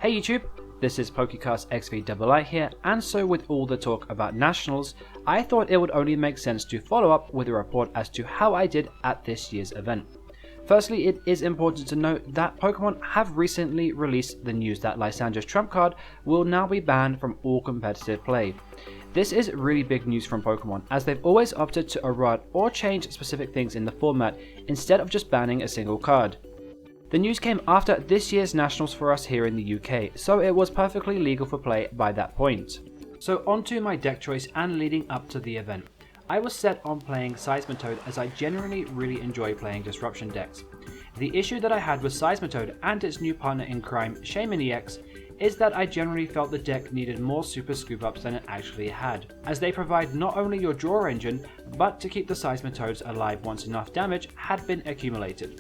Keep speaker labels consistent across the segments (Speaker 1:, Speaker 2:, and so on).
Speaker 1: Hey YouTube, this is PokéCastXVll here, and so with all the talk about Nationals, I thought it would only make sense to follow up with a report as to how I did at this year's event. Firstly, it is important to note that Pokemon have recently released the news that Lysandra's trump card will now be banned from all competitive play. This is really big news from Pokemon, as they've always opted to errata or change specific things in the format instead of just banning a single card. The news came after this year's Nationals for us here in the UK, so it was perfectly legal for play by that point. So onto my deck choice and leading up to the event. I was set on playing Seismitoad as I generally really enjoy playing disruption decks. The issue that I had with Seismitoad and its new partner in crime, Shaman EX, is that I generally felt the deck needed more super scoop ups than it actually had, as they provide not only your draw engine, but to keep the Seismitoads alive once enough damage had been accumulated.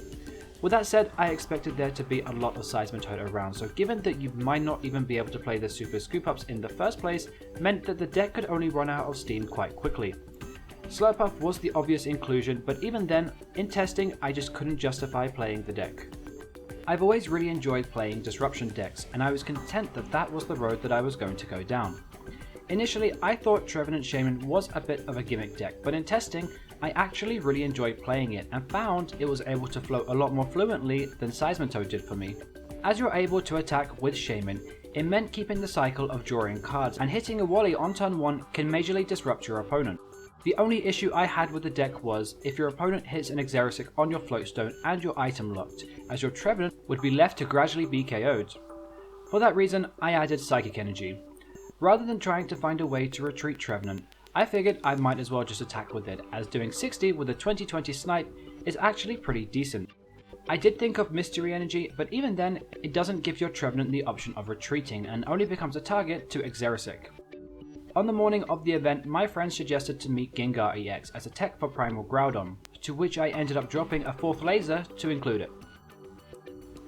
Speaker 1: With that said, I expected there to be a lot of Seismitoad around, so given that you might not even be able to play the super scoop ups in the first place, meant that the deck could only run out of steam quite quickly. Slurpuff was the obvious inclusion, but even then, in testing, I just couldn't justify playing the deck. I've always really enjoyed playing disruption decks, and I was content that that was the road that I was going to go down. Initially, I thought Trevenant Shaman was a bit of a gimmick deck, but in testing, I actually really enjoyed playing it and found it was able to flow a lot more fluently than Seismitoad did for me. As you're able to attack with Shaman, it meant keeping the cycle of drawing cards, and hitting a Wally on turn 1 can majorly disrupt your opponent. The only issue I had with the deck was if your opponent hits an Exerisic on your Floatstone and your item locked, as your Trevenant would be left to gradually be KO'd. For that reason, I added Psychic Energy. Rather than trying to find a way to retreat Trevenant, I figured I might as well just attack with it, as doing 60 with a 20/20 snipe is actually pretty decent. I did think of Mystery Energy, but even then, it doesn't give your Trevenant the option of retreating and only becomes a target to Exerisic. On the morning of the event, my friends suggested to meet Gengar EX as a tech for Primal Groudon, to which I ended up dropping a 4th laser to include it.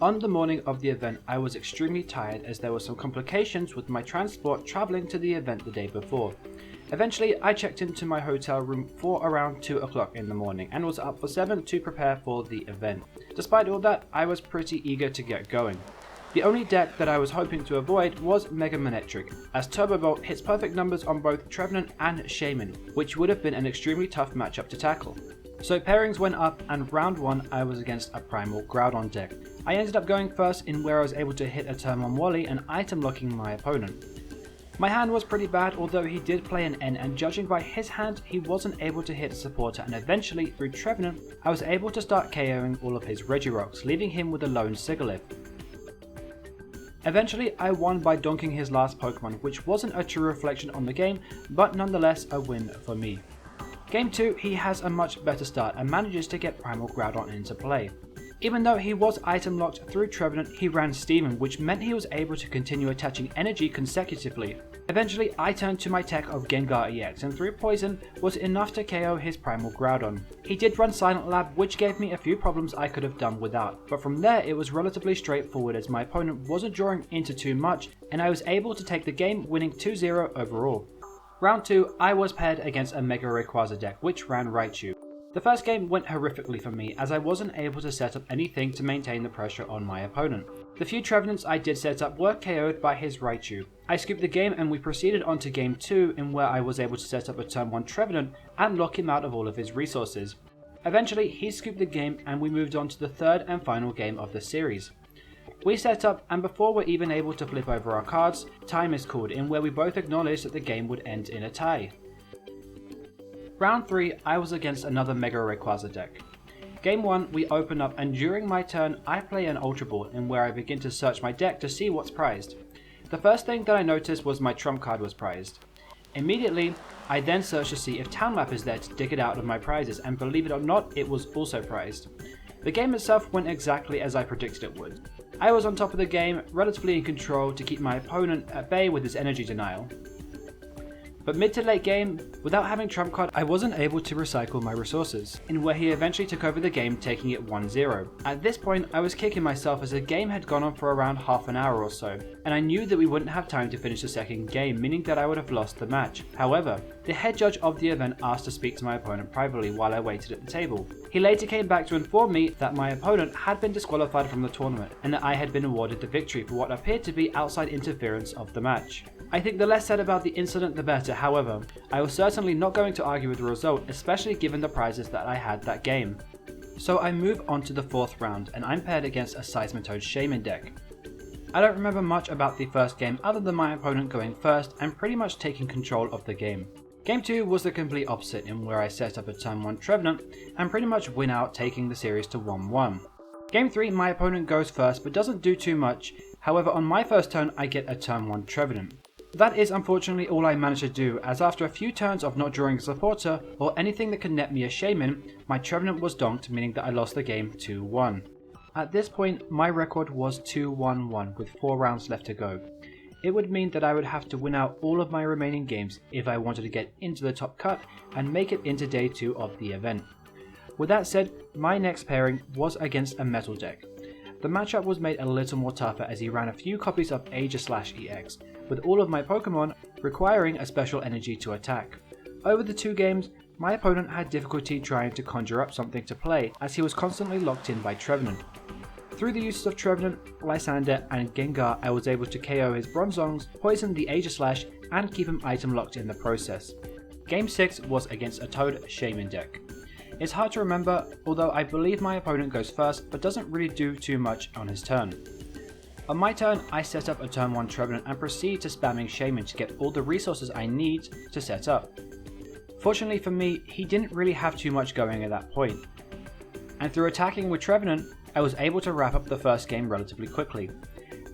Speaker 1: On the morning of the event, I was extremely tired as there were some complications with my transport travelling to the event the day before. Eventually, I checked into my hotel room for around 2 o'clock in the morning and was up for 7 to prepare for the event. Despite all that, I was pretty eager to get going. The only deck that I was hoping to avoid was Mega Manectric, as Turbo Bolt hits perfect numbers on both Trevenant and Shaman, which would have been an extremely tough matchup to tackle. So pairings went up, and round 1 I was against a Primal Groudon deck. I ended up going first in where I was able to hit a turn 1 Wally and item locking my opponent. My hand was pretty bad, although he did play an N, and judging by his hand, he wasn't able to hit a supporter, and eventually, through Trevenant, I was able to start KOing all of his Regirocks, leaving him with a lone Sigilyph. Eventually, I won by donking his last Pokemon, which wasn't a true reflection on the game, but nonetheless a win for me. Game 2, he has a much better start and manages to get Primal Groudon into play. Even though he was item locked through Trevenant, he ran Steaming, which meant he was able to continue attaching energy consecutively. Eventually, I turned to my tech of Gengar EX, and through Poison was enough to KO his Primal Groudon. He did run Silent Lab, which gave me a few problems I could have done without, but from there it was relatively straightforward as my opponent wasn't drawing into too much, and I was able to take the game, winning 2-0 overall. Round 2, I was paired against a Mega Rayquaza deck, which ran Raichu. The first game went horrifically for me, as I wasn't able to set up anything to maintain the pressure on my opponent. The few Trevenants I did set up were KO'd by his Raichu. I scooped the game and we proceeded on to game 2, in where I was able to set up a turn 1 Trevenant and lock him out of all of his resources. Eventually, he scooped the game and we moved on to the third and final game of the series. We set up, and before we're even able to flip over our cards, time is called, in where we both acknowledged that the game would end in a tie. Round 3, I was against another Mega Rayquaza deck. Game 1, we open up, and during my turn, I play an Ultra Ball, in where I begin to search my deck to see what's prized. The first thing that I noticed was my trump card was prized. Immediately, I then searched to see if Town Map is there to dig it out of my prizes, and believe it or not, it was also prized. The game itself went exactly as I predicted it would. I was on top of the game, relatively in control to keep my opponent at bay with his energy denial. But mid to late game, without having trump card, I wasn't able to recycle my resources, in where he eventually took over the game, taking it 1-0. At this point, I was kicking myself as the game had gone on for around half an hour or so, and I knew that we wouldn't have time to finish the second game, meaning that I would have lost the match. However, the head judge of the event asked to speak to my opponent privately while I waited at the table. He later came back to inform me that my opponent had been disqualified from the tournament, and that I had been awarded the victory for what appeared to be outside interference of the match. I think the less said about the incident the better. However, I was certainly not going to argue with the result, especially given the prizes that I had that game. So I move on to the 4th round, and I'm paired against a Seismitoad Shaman deck. I don't remember much about the first game other than my opponent going first and pretty much taking control of the game. Game 2 was the complete opposite, in where I set up a turn 1 Trevenant and pretty much win out, taking the series to 1-1. Game 3, my opponent goes first but doesn't do too much. However, on my first turn I get a turn 1 Trevenant. That is unfortunately all I managed to do, as after a few turns of not drawing a supporter or anything that could net me a Shaman, my Trevenant was donked, meaning that I lost the game 2-1. At this point, my record was 2-1-1 with 4 rounds left to go. It would mean that I would have to win out all of my remaining games if I wanted to get into the top cut and make it into day 2 of the event. With that said, my next pairing was against a metal deck. The matchup was made a little more tougher as he ran a few copies of Aegis/EX, with all of my Pokemon requiring a special energy to attack. Over the 2 games, my opponent had difficulty trying to conjure up something to play, as he was constantly locked in by Trevenant. Through the uses of Trevenant, Lysander and Gengar, I was able to KO his Bronzongs, poison the Aegislash, and keep him item locked in the process. Game 6 was against a Toad Shaman deck. It's hard to remember, although I believe my opponent goes first but doesn't really do too much on his turn. On my turn, I set up a turn 1 Trevenant and proceed to spamming Shaman to get all the resources I need to set up. Fortunately for me, he didn't really have too much going at that point, and through attacking with Trevenant, I was able to wrap up the first game relatively quickly.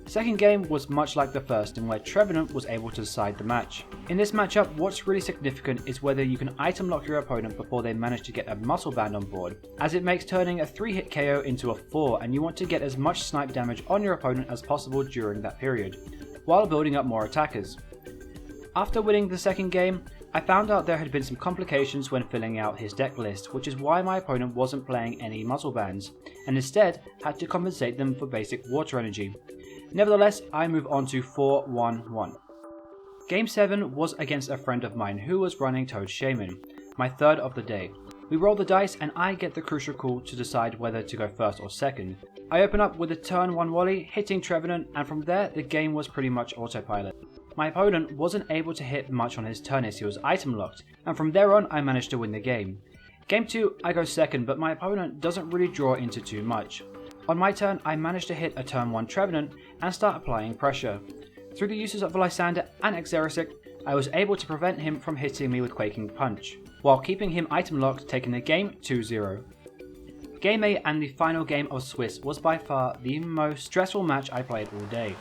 Speaker 1: The second game was much like the first, in where Trevenant was able to decide the match. In this matchup, what's really significant is whether you can item lock your opponent before they manage to get a muscle band on board, as it makes turning a 3-hit KO into a 4, and you want to get as much snipe damage on your opponent as possible during that period, while building up more attackers. After winning the second game, I found out there had been some complications when filling out his deck list, which is why my opponent wasn't playing any muscle bands, and instead had to compensate them for basic water energy. Nevertheless, I move on to 4-1-1. Game 7 was against a friend of mine who was running Toad Shaman, my third of the day. We roll the dice and I get the crucial call to decide whether to go first or second. I open up with a turn 1 Wally, hitting Trevenant, and from there the game was pretty much autopilot. My opponent wasn't able to hit much on his turn as he was item locked, and from there on I managed to win the game. Game 2 I go second, but my opponent doesn't really draw into too much. On my turn, I managed to hit a turn 1 Trevenant and start applying pressure. Through the uses of Lysander and Xerosic, I was able to prevent him from hitting me with Quaking Punch, while keeping him item locked, taking the game 2-0. Game 8 and the final game of Swiss was by far the most stressful match I played all day.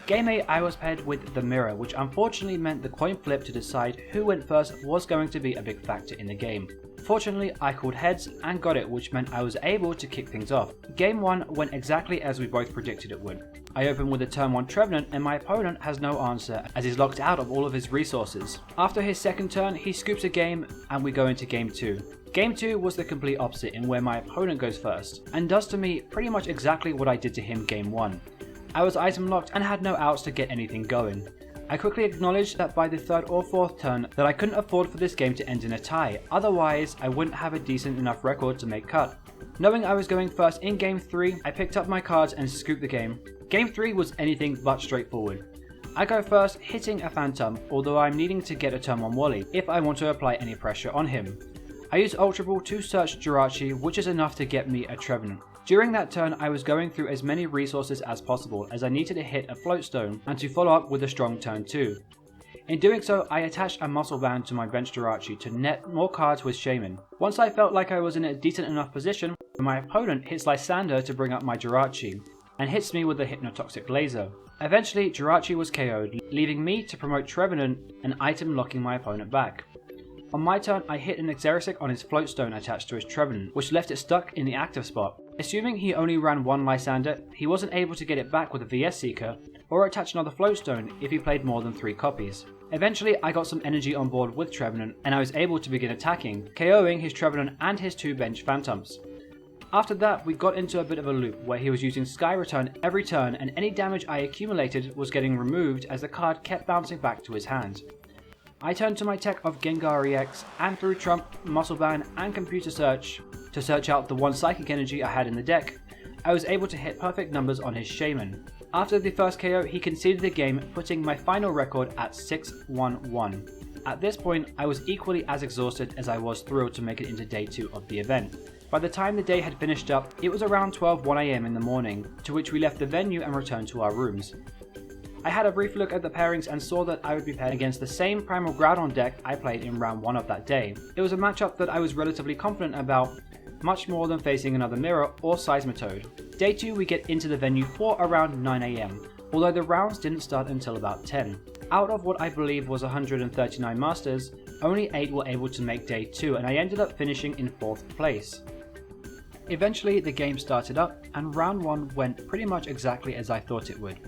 Speaker 1: Game 8 I was paired with the Mirror, which unfortunately meant the coin flip to decide who went first was going to be a big factor in the game. Fortunately, I called heads and got it, which meant I was able to kick things off. Game 1 went exactly as we both predicted it would. I open with a turn 1 Trevenant and my opponent has no answer as he's locked out of all of his resources. After his second turn, he scoops a game and we go into Game 2. Game 2 was the complete opposite, in where my opponent goes first and does to me pretty much exactly what I did to him Game 1. I was item locked and had no outs to get anything going. I quickly acknowledged that by the 3rd or 4th turn that I couldn't afford for this game to end in a tie, otherwise I wouldn't have a decent enough record to make cut. Knowing I was going first in Game 3, I picked up my cards and scooped the game. Game 3 was anything but straightforward. I go first, hitting a Phantom, although I'm needing to get a turn 1 Wally if I want to apply any pressure on him. I use Ultra Ball to search Jirachi, which is enough to get me a Trevenant. During that turn, I was going through as many resources as possible as I needed to hit a Floatstone and to follow up with a strong turn 2. In doing so, I attached a Muscle Band to my bench Jirachi to net more cards with Shaman. Once I felt like I was in a decent enough position, my opponent hits Lysander to bring up my Jirachi, and hits me with a Hypnotoxic Laser. Eventually, Jirachi was KO'd, leaving me to promote Trevenant, an item locking my opponent back. On my turn, I hit an Xerosic on his Floatstone attached to his Trevenant, which left it stuck in the active spot. Assuming he only ran one Lysander, he wasn't able to get it back with a VS Seeker, or attach another floatstone if he played more than 3 copies. Eventually I got some energy on board with Trevenant and I was able to begin attacking, KOing his Trevenant and his 2 bench Phantoms. After that we got into a bit of a loop where he was using Sky Return every turn and any damage I accumulated was getting removed as the card kept bouncing back to his hand. I turned to my tech of Gengar EX and through Trump, Muscle Band and Computer Search to search out the 1 Psychic Energy I had in the deck. I was able to hit perfect numbers on his Shaman. After the first KO he conceded the game, putting my final record at 6-1-1. At this point I was equally as exhausted as I was thrilled to make it into day 2 of the event. By the time the day had finished up, it was around 12:01 AM in the morning, to which we left the venue and returned to our rooms. I had a brief look at the pairings and saw that I would be paired against the same Primal Groudon deck I played in round 1 of that day. It was a matchup that I was relatively confident about, much more than facing another Mirror or Seismitoad. Day 2 we get into the venue for around 9 AM, although the rounds didn't start until about 10. Out of what I believe was 139 Masters, only 8 were able to make day 2 and I ended up finishing in 4th place. Eventually the game started up and round 1 went pretty much exactly as I thought it would.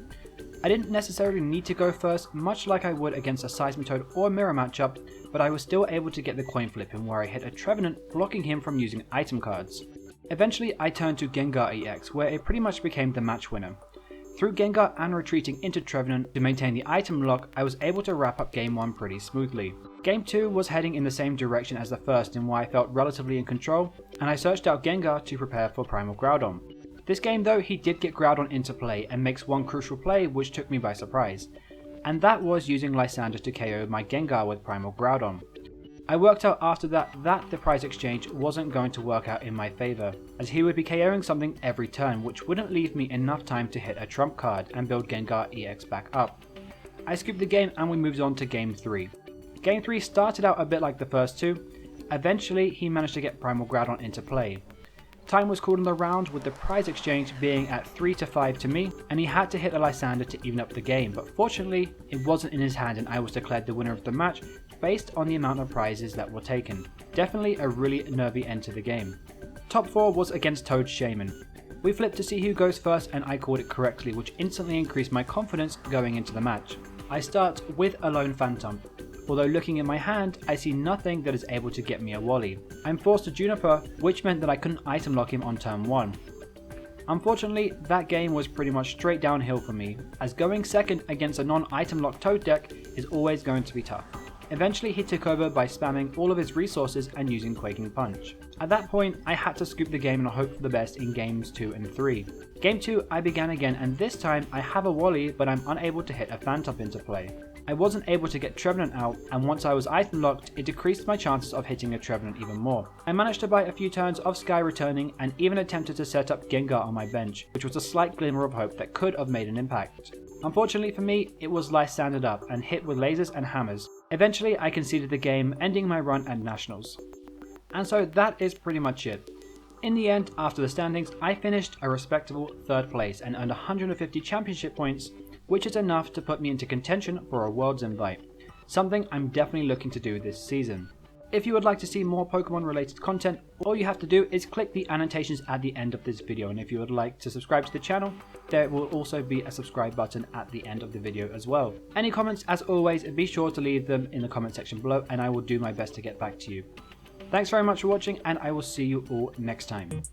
Speaker 1: I didn't necessarily need to go first, much like I would against a Seismitoad or Mirror matchup, but I was still able to get the coin flip in where I hit a Trevenant, blocking him from using item cards. Eventually I turned to Gengar EX where it pretty much became the match winner. Through Gengar and retreating into Trevenant to maintain the item lock, I was able to wrap up game 1 pretty smoothly. Game 2 was heading in the same direction as the first in where I felt relatively in control, and I searched out Gengar to prepare for Primal Groudon. This game though, he did get Groudon into play and makes one crucial play which took me by surprise, and that was using Lysander to KO my Gengar with Primal Groudon. I worked out after that the prize exchange wasn't going to work out in my favour, as he would be KOing something every turn which wouldn't leave me enough time to hit a trump card and build Gengar EX back up. I skipped the game and we moved on to game 3. Game 3 started out a bit like the first 2, eventually he managed to get Primal Groudon into play. Time was called on the round with the prize exchange being at 3-5 to me, and he had to hit a Lysander to even up the game, but fortunately it wasn't in his hand and I was declared the winner of the match based on the amount of prizes that were taken. Definitely a really nervy end to the game. Top 4 was against Toad's Shaman. We flipped to see who goes first and I called it correctly, which instantly increased my confidence going into the match. I start with a lone Phantom. Although looking in my hand, I see nothing that is able to get me a Wally. I'm forced to Juniper, which meant that I couldn't item lock him on turn 1. Unfortunately, that game was pretty much straight downhill for me, as going second against a non-item locked Toad deck is always going to be tough. Eventually he took over by spamming all of his resources and using Quaking Punch. At that point, I had to scoop the game and hope for the best in games 2 and 3. Game 2 I began again and this time I have a Wally but I'm unable to hit a Phantom into play. I wasn't able to get Trevenant out, and once I was item locked, it decreased my chances of hitting a Trevenant even more. I managed to buy a few turns of Sky Returning and even attempted to set up Gengar on my bench, which was a slight glimmer of hope that could have made an impact. Unfortunately for me, it was Lysandered up and hit with lasers and hammers. Eventually I conceded the game, ending my run at Nationals. And so that is pretty much it. In the end, after the standings, I finished a respectable 3rd place and earned 150 championship points, which is enough to put me into contention for a Worlds invite, something I'm definitely looking to do this season. If you would like to see more Pokemon related content, all you have to do is click the annotations at the end of this video, and if you would like to subscribe to the channel, there will also be a subscribe button at the end of the video as well. Any comments, as always, be sure to leave them in the comment section below and I will do my best to get back to you. Thanks very much for watching and I will see you all next time.